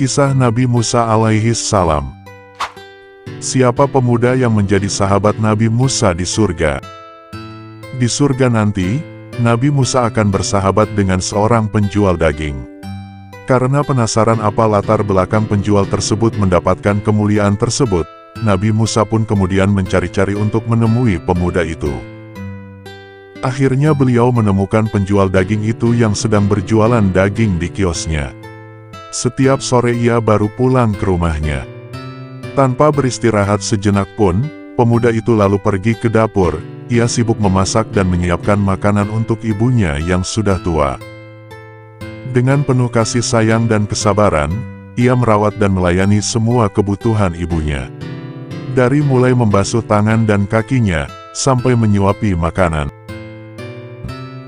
Kisah Nabi Musa alaihi salam. Siapa pemuda yang menjadi sahabat Nabi Musa di surga? Di surga nanti, Nabi Musa akan bersahabat dengan seorang penjual daging. Karena penasaran apa latar belakang penjual tersebut mendapatkan kemuliaan tersebut, Nabi Musa pun kemudian mencari-cari untuk menemui pemuda itu. Akhirnya beliau menemukan penjual daging itu yang sedang berjualan daging di kiosnya. Setiap sore ia baru pulang ke rumahnya. Tanpa beristirahat sejenak pun, pemuda itu lalu pergi ke dapur. Ia sibuk memasak dan menyiapkan makanan untuk ibunya yang sudah tua. Dengan penuh kasih sayang dan kesabaran, ia merawat dan melayani semua kebutuhan ibunya. Dari mulai membasuh tangan dan kakinya, sampai menyuapi makanan.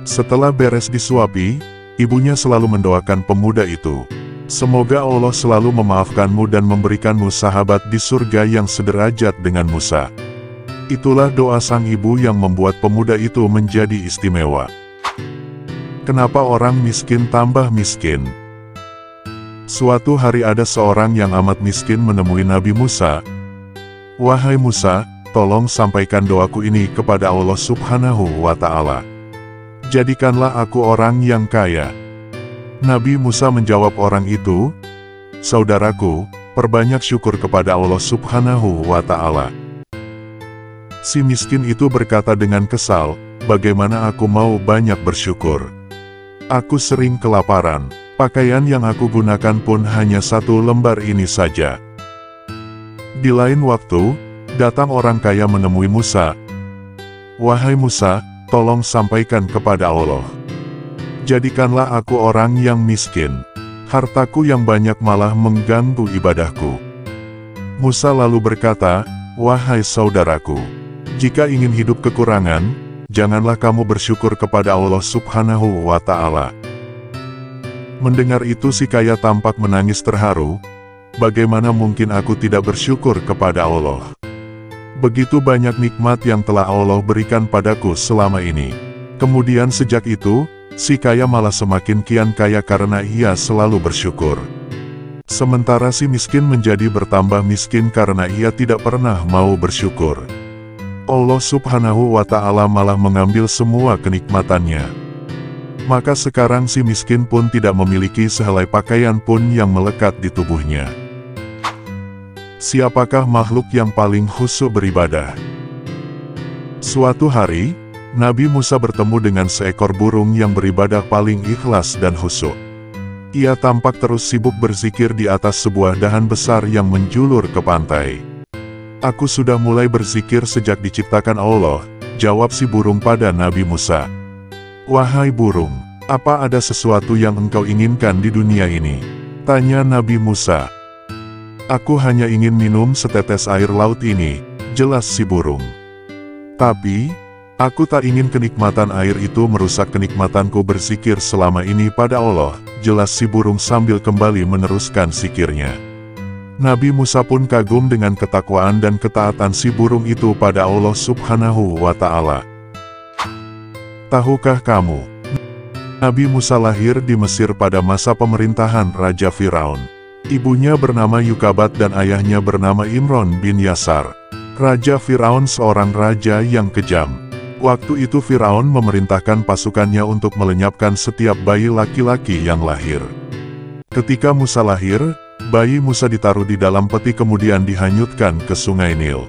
Setelah beres disuapi, ibunya selalu mendoakan pemuda itu. Semoga Allah selalu memaafkanmu dan memberikanmu sahabat di surga yang sederajat dengan Musa. Itulah doa sang ibu yang membuat pemuda itu menjadi istimewa. Kenapa orang miskin tambah miskin? Suatu hari ada seorang yang amat miskin menemui Nabi Musa. "Wahai Musa, tolong sampaikan doaku ini kepada Allah Subhanahu wa Ta'ala. Jadikanlah aku orang yang kaya." Nabi Musa menjawab orang itu, "Saudaraku, perbanyak syukur kepada Allah Subhanahu wa Ta'ala." Si miskin itu berkata dengan kesal, "Bagaimana aku mau banyak bersyukur? Aku sering kelaparan, pakaian yang aku gunakan pun hanya satu lembar ini saja." Di lain waktu, datang orang kaya menemui Musa. "Wahai Musa, tolong sampaikan kepada Allah. Jadikanlah aku orang yang miskin. Hartaku yang banyak malah mengganggu ibadahku." Musa lalu berkata, "Wahai saudaraku, jika ingin hidup kekurangan, janganlah kamu bersyukur kepada Allah Subhanahu wa Ta'ala." Mendengar itu si kaya tampak menangis terharu. "Bagaimana mungkin aku tidak bersyukur kepada Allah? Begitu banyak nikmat yang telah Allah berikan padaku selama ini." Kemudian sejak itu, si kaya malah semakin kian kaya karena ia selalu bersyukur. Sementara si miskin menjadi bertambah miskin karena ia tidak pernah mau bersyukur. Allah Subhanahu wa Ta'ala malah mengambil semua kenikmatannya. Maka sekarang si miskin pun tidak memiliki sehelai pakaian pun yang melekat di tubuhnya. Siapakah makhluk yang paling khusyuk beribadah? Suatu hari, Nabi Musa bertemu dengan seekor burung yang beribadah paling ikhlas dan khusyuk. Ia tampak terus sibuk berzikir di atas sebuah dahan besar yang menjulur ke pantai. "Aku sudah mulai berzikir sejak diciptakan Allah," jawab si burung pada Nabi Musa. "Wahai burung, apa ada sesuatu yang engkau inginkan di dunia ini?" tanya Nabi Musa. "Aku hanya ingin minum setetes air laut ini," jelas si burung. "Tapi, aku tak ingin kenikmatan air itu merusak kenikmatanku berzikir selama ini pada Allah," jelas si burung sambil kembali meneruskan zikirnya. Nabi Musa pun kagum dengan ketakwaan dan ketaatan si burung itu pada Allah Subhanahu wa Ta'ala. Tahukah kamu, Nabi Musa lahir di Mesir pada masa pemerintahan Raja Firaun. Ibunya bernama Yukabat dan ayahnya bernama Imron bin Yasar. Raja Firaun seorang raja yang kejam. Waktu itu Firaun memerintahkan pasukannya untuk melenyapkan setiap bayi laki-laki yang lahir. Ketika Musa lahir, bayi Musa ditaruh di dalam peti kemudian dihanyutkan ke sungai Nil.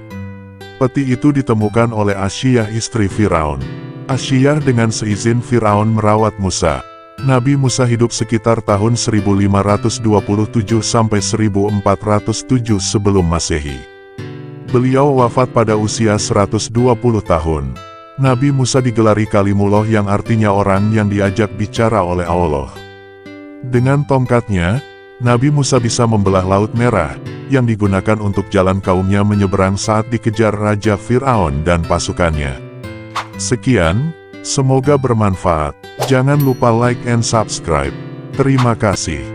Peti itu ditemukan oleh Asyiyah istri Firaun. Asyiyah dengan seizin Firaun merawat Musa. Nabi Musa hidup sekitar tahun 1527 sampai 1407 sebelum Masehi. Beliau wafat pada usia 120 tahun. Nabi Musa digelari Kalimullah yang artinya orang yang diajak bicara oleh Allah. Dengan tongkatnya, Nabi Musa bisa membelah Laut Merah, yang digunakan untuk jalan kaumnya menyeberang saat dikejar Raja Firaun dan pasukannya. Sekian, semoga bermanfaat. Jangan lupa like and subscribe. Terima kasih.